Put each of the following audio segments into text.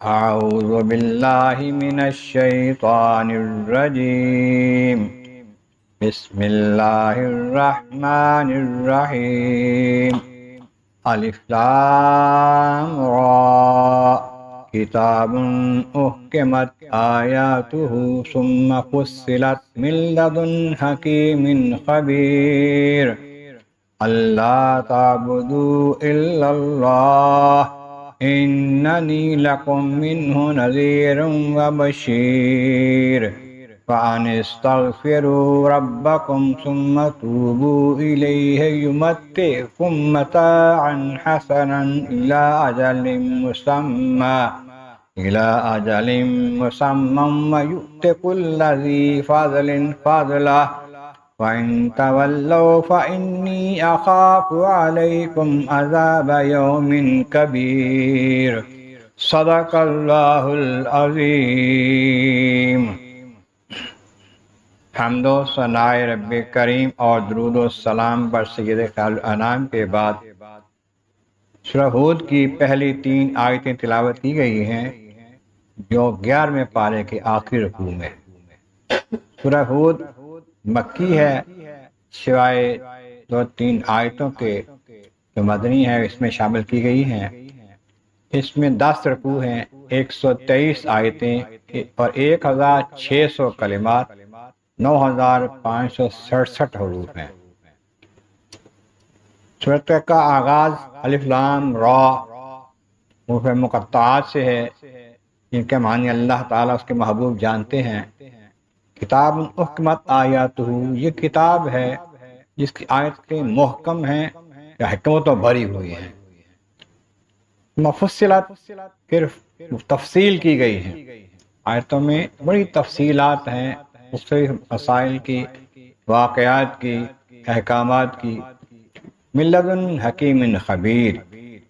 أعوذ بالله من الشيطان الرجيم. بسم الله الرحمن الرحيم. ألف لام را كتاب أحكمت آياته ثم فصلت من لدن حكيم خبير. اللہ تعبدوا الا اللہ اننی لکم منہ نذیر وبشیر فان استغفروا ربکم ثم توبوا الیہ یمتعکم متاعا حسنا إلى أجل مسمى ويؤت كل ذي فضل فضله وإن تولوا فإني أخاف عليكم عذاب يوم كبير. صدق اللہ العظیم. حمد و ثناء رب کریم اور درود و سلام بر سید خیر الانام کے بعد سورہ ہود کی پہلی 3 آیتیں تلاوت کی گئی ہیں جو 11ویں پارے کے آخری رکوع میں. سورہ ہود مکی ہے سوائے 2-3 آیتوں کے جو مدنی ہے اس میں شامل کی گئی ہیں. اس میں 10 رکوع ہیں، 123 آیتیں اور 1600 کلمات، 9567 حروف ہیں. سورت کا آغاز الف لام را حروف مقطعات سے ہے جن کے معنی اللہ تعالیٰ اس کے محبوب جانتے ہیں. کتاب احکمت آیاتہ، یہ کتاب ہے جس کی آیتیں محکم ہیں یا حکمتوں بھری ہوئی ہیں. مفصلات، پھر تفصیل کی گئی ہیں. آیتوں میں بڑی تفصیلات ہیں مختلف مسائل کی، واقعات کی، احکامات کی. من لدن حکیم خبیر،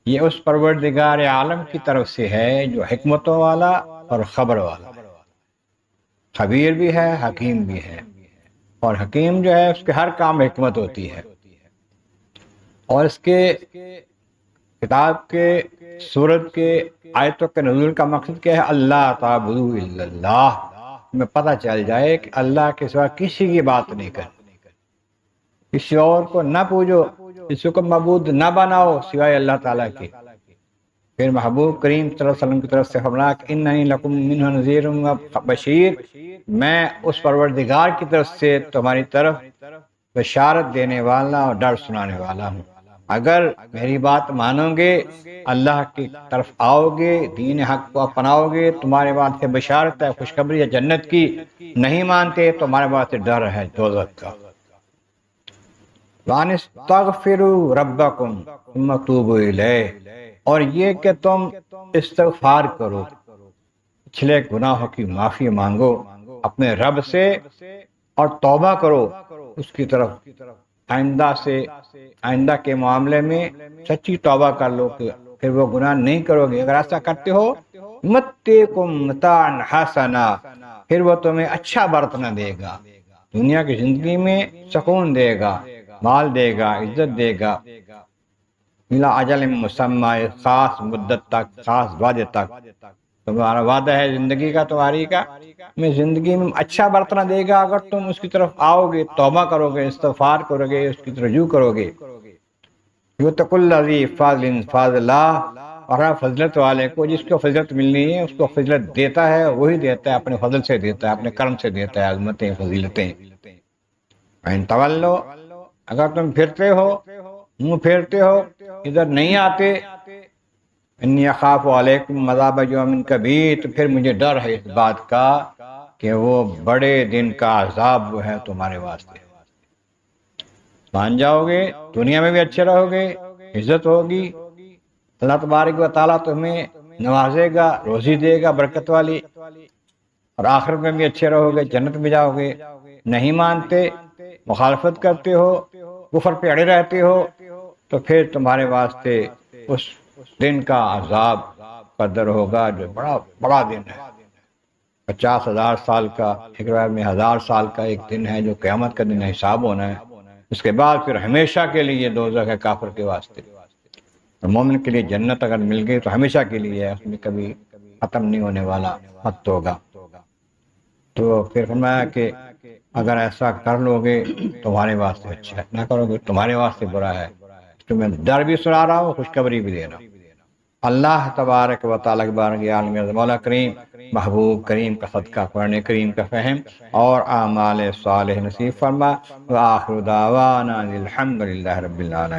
یہ اس پروردگار عالم کی طرف سے ہے جو حکمتوں والا اور خبر والا ہے. خبیر بھی ہے، حکیم بھی ہے. اور حکیم جو ہے اس کے ہر کام میں حکمت ہوتی ہے. اور اس کے کتاب کے سورت کے آیتوں کے نزول کا مقصد کیا ہے؟ اللہ تعبدوا الا اللہ، میں پتہ چل جائے کہ اللہ کے سوا کسی کی بات نہیں کرنی، کسی اور کو نہ پوجو، کسی کو معبود نہ بناؤ سوائے اللہ تعالیٰ کے. پھر محبوب کریم صلی اللہ علیہ وسلم کی طرف سے فرمایا کہ اننی لکم منہ نذیر و بشیر، میں اس پروردگار کی طرف سے تمہاری طرف بشارت دینے والا اور ڈر سنانے والا ہوں. اگر میری بات مانو گے، اللہ کی طرف آؤ گے، دین حق کو اپناؤ گے، تمہارے بعد سے بشارت ہے، خوشخبری ہے جنت کی. نہیں مانتے تو ہمارے بعد سے ڈر ہے دوزخ کا. وَأَنِ اسْتَغْفِرُوا رَبَّكُمْ ثُمَّ تُوبُوا إِلَيْهِ، اور یہ کہ تم استغفار کرو، پچھلے گناہوں کی معافی مانگو اپنے رب سے اور توبہ کرو اس کی طرف. آئندہ کے معاملے میں سچی توبہ کر لو کہ پھر وہ گناہ نہیں کرو گے. اگر ایسا کرتے ہو مَتِّعْكُمْ مَتَاعًا حَسَنًا، پھر وہ تمہیں اچھا برتنا دے گا، دنیا کی زندگی میں سکون دے گا، مال دے گا، عزت دے گا. اِلَىٰ أَجَلٍ مُّسَمًّى، خاص مدت تک، خاص وعدے تک. تمہارا وعدہ ہے زندگی کا، تمہاری کا میں زندگی میں اچھا برتنا دے گا اگر تم اس کی طرف آؤ گے، توبہ کرو گے، استغفار کرو گے، اس کی طرف رجوع کرو گے. یؤتی کل ذی فضل فضلہ، اور فضلت والے کو جس کو فضلت ملنی ہے اس کو فضلت دیتا ہے، وہی دیتا ہے، اپنے فضل سے دیتا ہے، اپنے کرم سے دیتا ہے، عظمتیں، فضیلتیں. وَإِن تولوا، اگر تم پھرتے ہو، منہ پھیرتے ہو، ادھر نہیں آتے، انی اخاف علیکم عذاب یوم کبیر، تو پھر مجھے ڈر ہے اس بات کا کہ وہ بڑے دن کا عذاب وہ ہے تمہارے واسطے. مان جاؤ گے دنیا میں بھی اچھے رہو گے، عزت ہوگی، اللہ تبارک و تعالیٰ تمہیں نوازے گا، روزی دے گا برکت والی، اور آخرت میں بھی اچھے رہو گے، جنت میں جاؤ گے. نہیں مانتے، مخالفت کرتے ہو، کفر پہ اڑے رہتے ہو، تو پھر تمہارے واسطے اس دن کا عذاب قدر ہوگا جو بڑا بڑا دن ہے. 50,000 سال کا، ایک روایت میں 1000 سال کا ایک دن ہے جو قیامت کا دن ہے، حساب ہونا ہے. اس کے بعد پھر ہمیشہ کے لیے دوزخ ہے کافر کے واسطے، اور مومن کے لیے جنت اگر مل گئی تو ہمیشہ کے لیے ہے، اس میں کبھی ختم نہیں ہونے والا وقت ہوگا۔ تو پھر فرمایا کہ اگر ایسا کر لو گے تمہارے واسطے اچھا ہے، نہ کرو گے تمہارے واسطے برا ہے۔ تمہیں ڈر بھی سنا رہا ہوں، خوشخبری بھی دے رہا ہوں۔ اللہ تبارک و تعالیٰ کے بارک عالم مولا کریم محبوب کریم کا صدقہ قرآن کریم کا فہم اور اعمال صالح نصیب فرما۔ وآخر دعوانا الحمد للہ رب العالمین۔